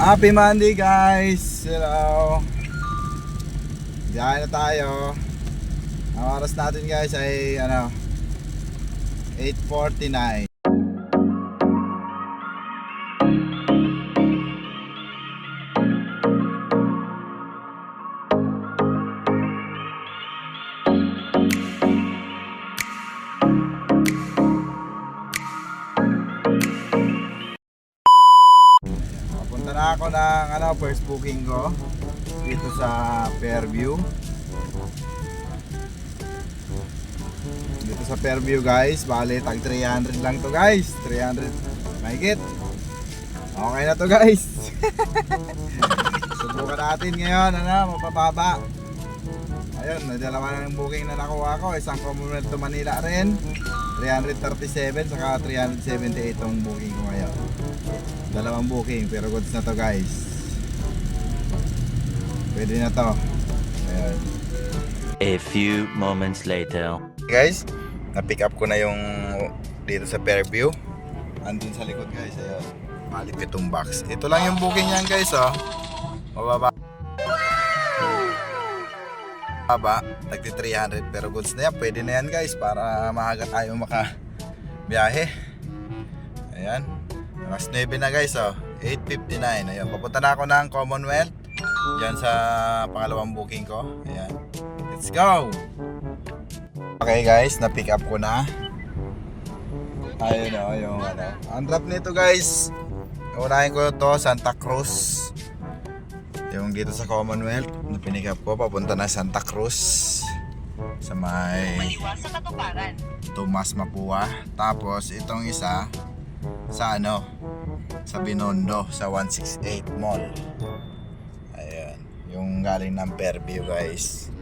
Happy Monday guys! Hello! Biyahe na tayo. Ang oras natin guys ay 8:49. Punta na ako ng first booking ko dito sa Fairview. Dito sa Fairview guys, bale tag 300 lang to guys. 300 mahigit. Okay na to guys. Subukan natin ngayon, mapababa. Ayun, dalawa na ng booking na nakuha ko. Isang Commonwealth to Manila rin, 337 saka 378 tong booking ko ngayon. Dalawang booking pero goods na to guys. Pwede na to. Ayan. A few moments later. Guys, na-pick up ko na yung dito sa Fairview. Andun sa likod guys, ayun. Malipit yung box. Ito lang yung booking niyan guys, oh. Mababa. Mababa, tagti 300 pero goods na yan. Pwede na yan guys para maaga tayo makabiyahe. Ayan. Mas 9 na guys, oh. 8:59. Ayun, papunta na ako ng Commonwealth. Yan sa pangalawang booking ko. Ayan. Let's go! Okay guys, na-pick up ko na. Ayun o, yung ang drop nito guys, unahin ko to Santa Cruz. Yung dito sa Commonwealth, na-pick up ko, papunta na Santa Cruz. Sa may Tomas Mapua. Tapos itong isa sa sa Binondo, sa 168 Mall. Ayan, yung galing ng Fairview guys.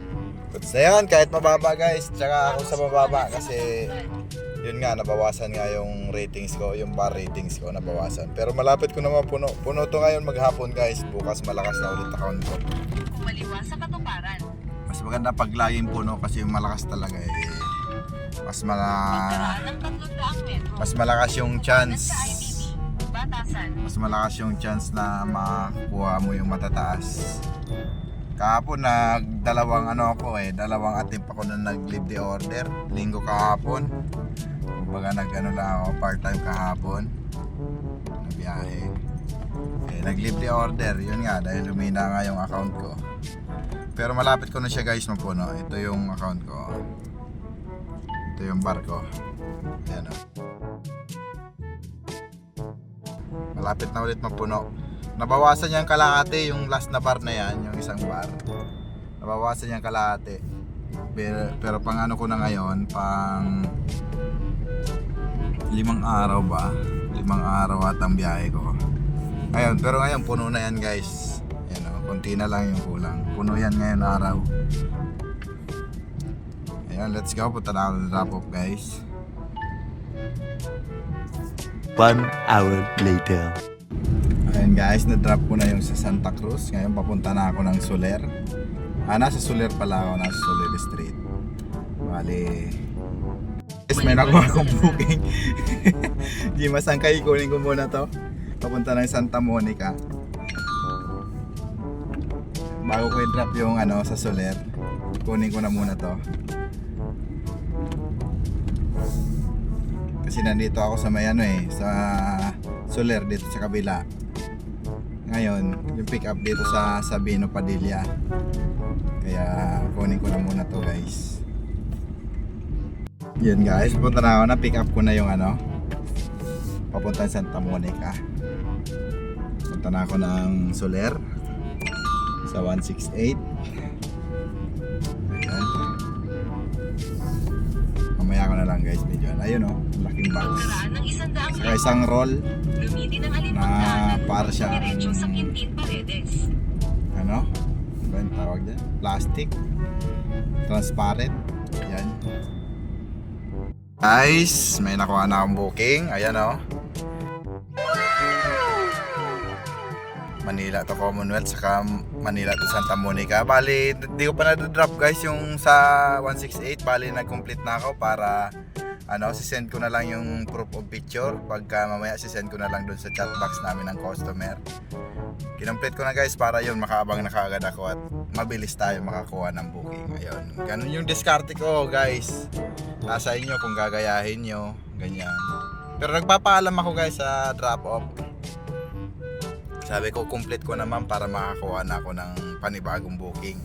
Goods na yun, kahit mababa guys. Tsaka ako sa mababa kasi yun nga, nabawasan nga yung ratings ko, yung bar ratings ko nabawasan. Pero malapit ko naman puno to ngayon maghapon guys. Bukas malakas na ulit account ko. Kumaliwas sa katuparan. Mas maganda pag laging puno kasi yung malakas talaga mas malakas yung chance. Mas malakas yung chance na makakuha mo yung matataas. Kahapon dalawang dalawang attempt ako na nag-leave the order. Linggo kahapon. Kumbaga lang ako part-time kahapon. Nabiyahe. Nag-leave the order. Yun nga, dahil lumina nga yung account ko. Pero malapit ko na siya guys mapuno. Ito yung account ko. Ito yung bar ko. Ayan o. Malapit na ulit mapuno. Nabawasan yung kalahati, yung last na bar na yan, yung isang bar. Nabawasan yung kalahati. Pero pang ko na ngayon, pang 5 araw ba? 5 araw at ang biyahe ko. Pero ngayon puno na yan guys. Ayan o, konti na lang yung kulang. Puno yan ngayon araw. Ayan, let's go. Punta na ako ng drop off guys. 1 hour later. Ayan guys, na-drop ko na yung sa Santa Cruz. Ngayon papunta na ako ng Soler. Nasa Soler pala ako, nasa Soler Street. Bali guys, may nakuha akong booking. Di masangkay, kunin ko muna to. Papunta ng Santa Monica. Bago ko i-drop yung sa Soler, kunin ko na muna to. Kasi nandito ako sa may sa Soler dito sa kabila. Ngayon, yung pick up dito sa Sabino Padilla. Kaya kunin ko na muna to guys. Yun guys, punta na ako na pick up ko na yung papunta sa Santa Monica. Punta na ako ng Soler sa 168. Ayan. Mamaya ko na lang guys video. Ayun laking box. Saka isang roll na para siyang ano ba yung tawag dyan? Plastic transparent. Yan guys, may nakuha na akong booking. Ayan Manila to Commonwealth, saka Manila to Santa Monica. Bali, di ko pa na-drop guys yung sa 168. Bali, nag-complete na ako para sisend ko na lang yung proof of picture. Pagka mamaya sisend ko na lang dun sa chat box namin ng customer. Kinomplete ko na guys para yun makaabang na kaagad ako at mabilis tayo makakuha ng booking. Ayun, ganun yung diskarte ko guys. Nasa inyo kung gagayahin nyo, ganyan. Pero nagpapaalam ako guys sa drop off. Sabi ko complete ko naman para makakuha na ako ng panibagong booking.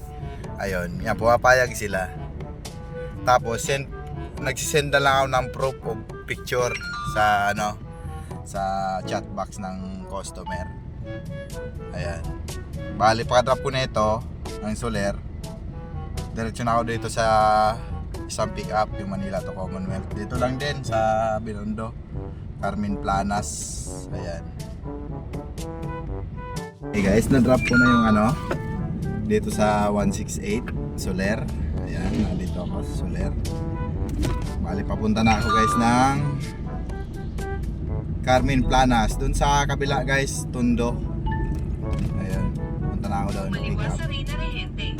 Ayun, yan, pumapayag sila. Tapos nagsisend na lang ako ng proof of picture sa sa chat box ng customer. Ayan. Bali, pagka-drop ko na ito ng Soler, diretso na ako dito sa isang pick up, yung Manila to Commonwealth. Dito lang din sa Binondo, Carmen Planas. Ayan. Hey guys, na-drop ko na yung dito sa 168 Soler. Ayan, nandito ako sa Soler. Bali, papunta na ako guys ng Carmen Planas. Dun sa kabila guys, Tondo. Ayun, punta na ako doon. Maliwas sa Reyna Regente.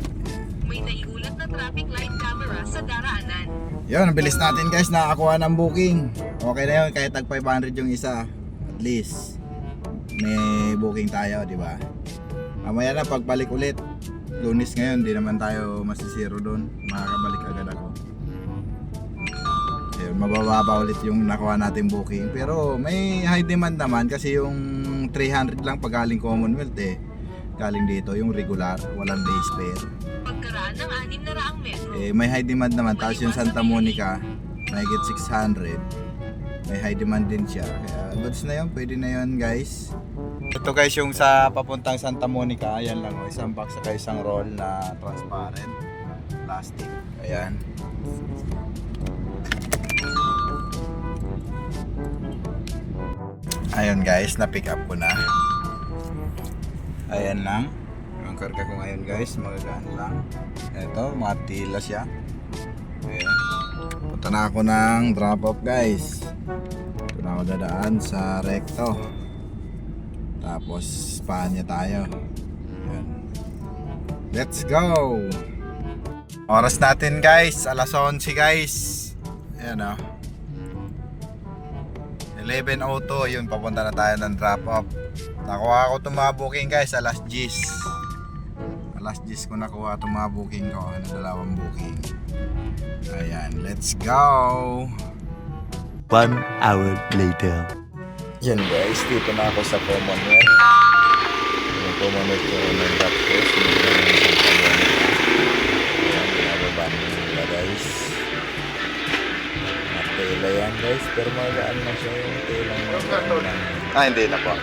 May naiulat na traffic light camera sa daraanan. Yun, bilis natin guys, nakakuha ng booking. Okay na yun, kahit tag 500 yung isa. At least, may booking tayo, di ba? Mamaya na, pagbalik ulit. Lunes ngayon, di naman tayo masisiro doon. Makakabalik agad ako. Ayun, mabababa ulit yung nakuha natin booking. Pero may high demand naman kasi yung 300 lang pag galing Commonwealth galing dito yung regular, walang base fare. Pagkaraan ng 600 metro. May high demand naman. Tapos yung Santa Monica, mahigit 600. May high demand din siya. Kaya goods na yun, pwede na yun guys. Ito guys yung sa papuntang Santa Monica. Ayan lang, isang box saka isang roll na transparent plastic. Ayan. Ayun guys, na-pick up ko na. Ayan lang. Ang karga ko ngayon guys, magagaan lang. Ito, matila siya. Ayan. Punta na ako ng drop off guys. Ito na ako dadaan sa recto. Tapos, Spanya tayo. Ayan. Let's go! Oras natin guys, alas 11 guys. Ayan o. 11:02, yun, papunta na tayo ng drop off. Nakuha ko itong mga booking guys, alas 10. Alas 10 ko nakuha itong mga booking ko, dalawang booking. Ayan, let's go! 1 hour later. Yan guys, dito na ako sa Commonwealth. Yung Commonwealth ko ng drop ko, sinigyan ng isang Commonwealth. Ayan, binababa nila guys. Tela yan guys, pero magaan na siya yung telang hindi na po.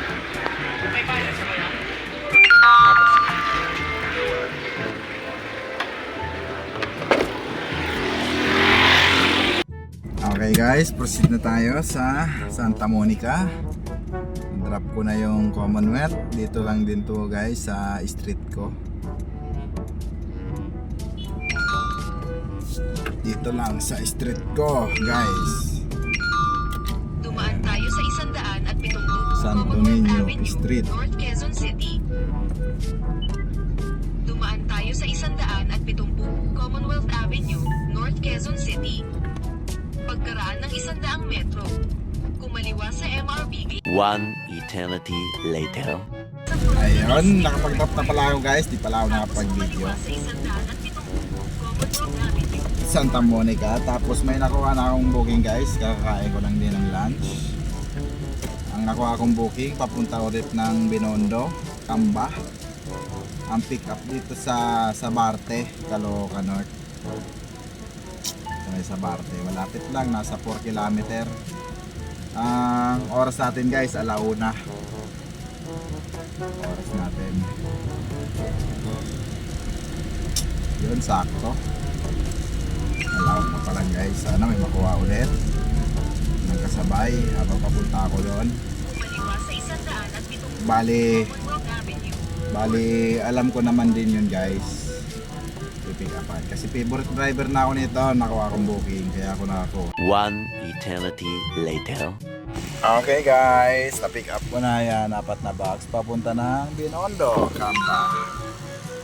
May bayad sa kaya? Okay guys, proceed na tayo sa Santa Monica. Drop ko na yung Commonwealth. Dito lang din to guys sa street ko. Dito lang sa street ko guys. Dumaan tayo sa 170 Santo Commonwealth Niño Avenue, Street. North Quezon City. Dumaan tayo sa 170 Commonwealth Avenue, North Quezon City. Pagkaraan ng 100 metro. Kumaliwa sa MRB. 1 eternity later. Ayun, nakapag-drop na pala ako guys. Di pala ako nakapag-video. Kumaliwa sa 170 Commonwealth Avenue. Santa Monica. Tapos may nakuha na akong booking guys. Kakakain ko lang din ng lunch. Ang nakuha akong booking papunta ulit ng Binondo, Kamba. Ang pick up dito sa Barte, Caloocan North. Sa Barte, malapit lang, nasa 4 kilometer. Ang oras natin guys, alauna. Oras natin. Yun, sakto. Alauna pa lang guys. Sana may makuha ulit ng kasabay habang papunta ako doon. Kumaliwa sa 170 Bali, Commonwealth Avenue. alam ko naman din yun guys. Pick upan. Kasi favorite driver na ako nito, nakuha akong booking, kaya ako nakakuha. 1 eternity later. Okay guys, na-pick up ko na yan, 4 na box, papunta ng Binondo, Kamba.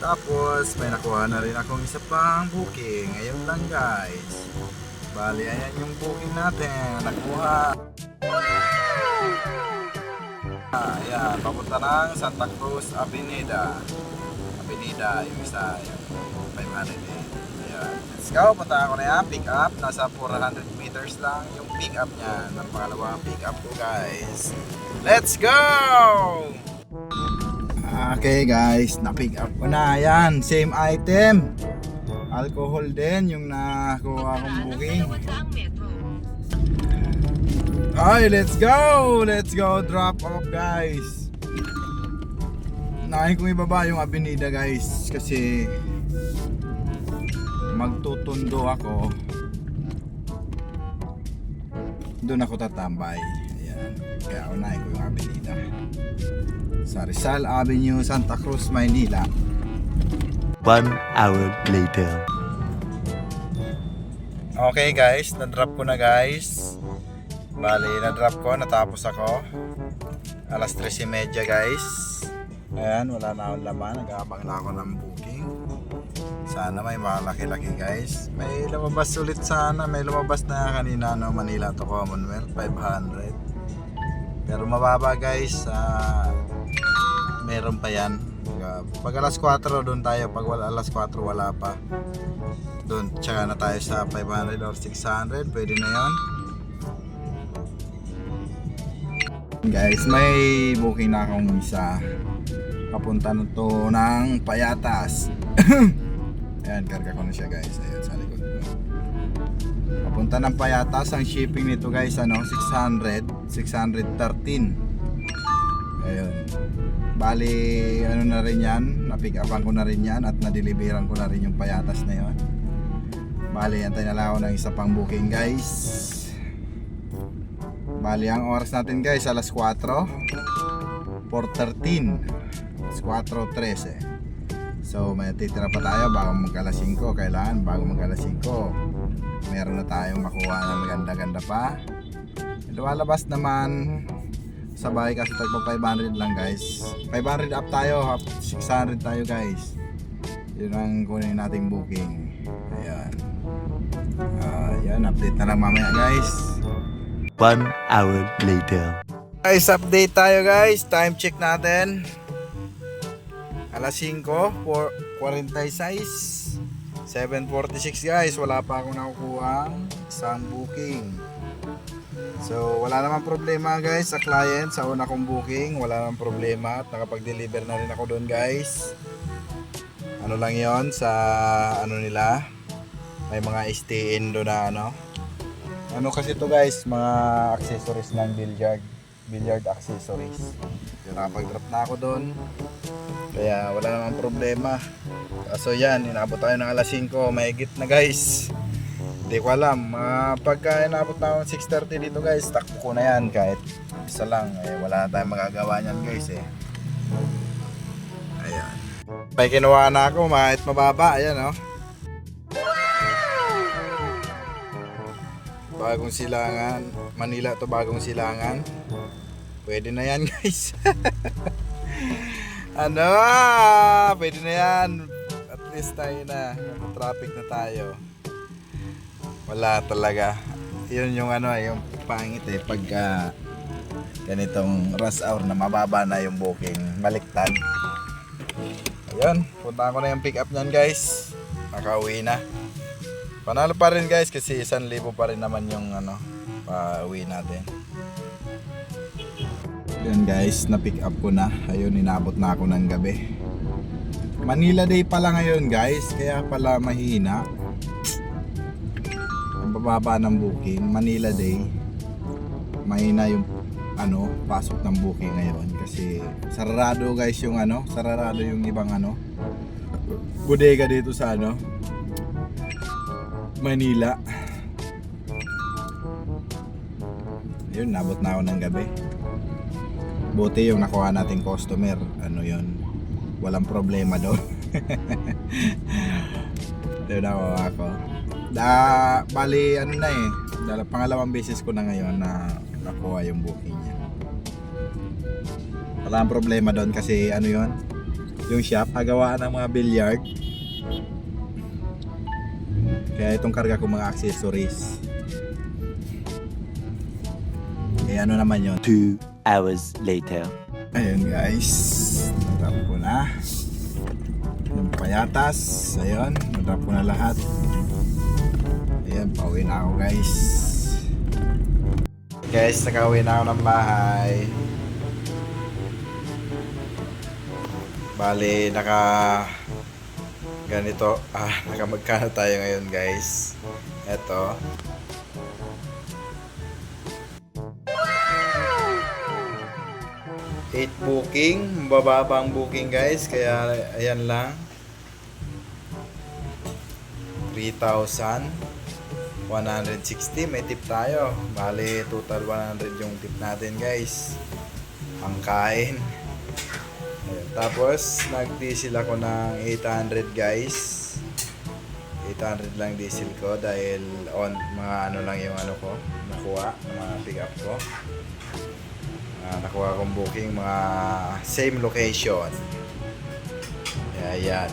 Tapos may nakuha na rin akong isa pang booking, ngayon lang guys. Bali, ayan yung booking natin, nakuha. Ayan, papunta ng Santa Cruz Avenida. Avenida, yung isa, yung 500 eh. Ayan. Let's go, punta ako na yan, pick up. Nasa 400 meters lang yung pick up niya. Ng pangalawang pick up ko guys. Let's go! Okay guys, na-pick up ko na. Ayan, same item. Alcohol din yung nakuha kong Pagkaraan ng booking. 200 metro. Ay, let's go! Let's go drop off guys. Nakain kong ibaba yung avenida guys kasi magtutundo ako. Doon ako tatambay. Ayan. Kaya unahin ko yung avenida. Sa Rizal Avenue, Santa Cruz, Maynila. 1 hour later. Okay guys, na-drop ko na guys. Bali, na-drop ko, natapos ako. Alas 3:30 guys. Ayan, wala na akong laman. Nag-aabang na ako ng booking. Sana may malaki-laki guys. May lumabas ulit sana. May lumabas na kanina, no? Manila to Commonwealth, 500. Pero mababa guys. Meron pa yan. Pag alas 4 doon tayo. Pag alas 4 wala pa. Doon, tsaka na tayo sa 500 or 600. Pwede na yan. Guys, may booking na akong isa. Papunta na to ng Payatas. Ayan, karga ko na siya guys. Ayan, sa likod ko. Papunta ng Payatas. Ang shipping nito guys, 613. Ayun. Bali, ano na rin yan. Na-pick upan ko na rin yan. At na-deliveran ko na rin yung Payatas na yun. Bali, antay na lang ako ng isa pang booking guys. Bali, ang oras natin guys, alas 4. 4:13. Alas 4:13. So, may titira pa tayo bago mag-alas 5. Kailangan bago mag-alas 5 meron na tayong makuha ng maganda-ganda pa. Lumalabas naman sa bahay kasi tagpo 500 lang guys. 500 up tayo, 600 tayo guys. Yun ang kunin nating booking. Ayan. Ayan, update na lang mamaya guys. 1 hour later. Guys, update tayo guys. Time check natin. Alas 5:46. 7:46 guys. Wala pa akong nakukuha isang booking. So, wala namang problema guys sa client. Sa una kong booking, wala namang problema. At nakapag-deliver na rin ako doon guys. Ano lang yon sa ano nila. May mga stay-in doon na ano. Ano kasi to guys, mga accessories ng billiard accessories. Kaya nakapag-drop na ako doon. Kaya wala namang problema. So yan, inabot tayo ng alas 5, mahigit na guys. Hindi ko alam, pagka inabot na ako ng 6:30 dito guys, takbo ko na yan kahit isa lang. Wala na tayong magagawa niyan guys eh. Ayan. May kinuha na ako, kahit mababa, ayan oh. Bagong silangan, Manila to, bagong silangan. Pwede na yan guys. Ano? Pwede na yan. At least tayo na. Traffic na tayo. Wala talaga. Yun yung ano, yung pangit eh. Pagka ganitong rush hour na mababa na yung booking. Baliktad. Ayun. Punta ko na yung pick up nyan guys. Nakauwi na. Panalo pa rin guys kasi 1,000 pa rin naman yung ano, pa-uwi natin. Yan guys, na-pick up ko na. Ayun, inabot na ako ng gabi. Manila Day pala ngayon guys, kaya pala mahina. Ang bababa ng booking, Manila Day. Mahina yung ano, pasok ng booking ngayon kasi sarado guys yung ano, sarado yung ibang ano, bodega dito sa ano, Manila. Yun, nabot na ako ng gabi. Buti yung nakuha nating customer, ano yun, walang problema doon. Doon ako. Bali ano na eh, pangalawang beses ko na ngayon na nakuha yung booking niya. Walang problema doon kasi ano yun, yung shop, agawaan ng mga billiard. Kaya itong karga ko mga accessories. Eh ano naman yun, 2 hours later. Ayun guys, natap ko na yung payatas. Ayun, natap ko na lahat. Ayan, pauwi na ako guys. Guys, nakauwi na ako ng bahay. Bali, ganito, naka magkano tayo ngayon guys. Eto. Wow! 8 booking, mababa ang booking guys, kaya ayan lang. 3,160, may tip tayo. Bali, total 100 yung tip natin guys. Ang kain. Ayan. Tapos, nag-diesel ako ng 800 guys. 800 lang diesel ko dahil on mga ano lang yung ano ko nakuha, mga pick up ko. Nakuha kong booking mga same location. Kaya yan.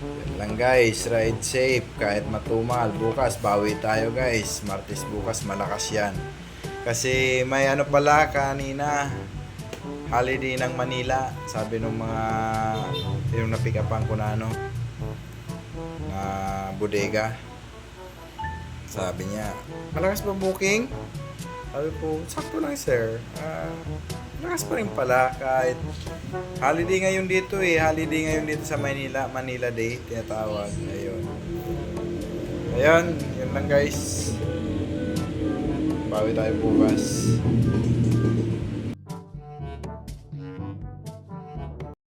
Yan lang guys, ride safe kahit matumal. Bukas bawi tayo guys. Martes bukas malakas yan. Kasi may ano pala kanina, holiday ng Manila. Sabi nung mga yung na-pick upan ko na ano, na bodega. Sabi niya, malakas ba booking? Sabi ko, sakto lang sir. Malakas pa rin pala kahit holiday ngayon dito eh. Holiday ngayon dito sa Manila. Manila Day, tinatawag. Ayun. Ayun, yun lang guys. Bawi tayo bukas.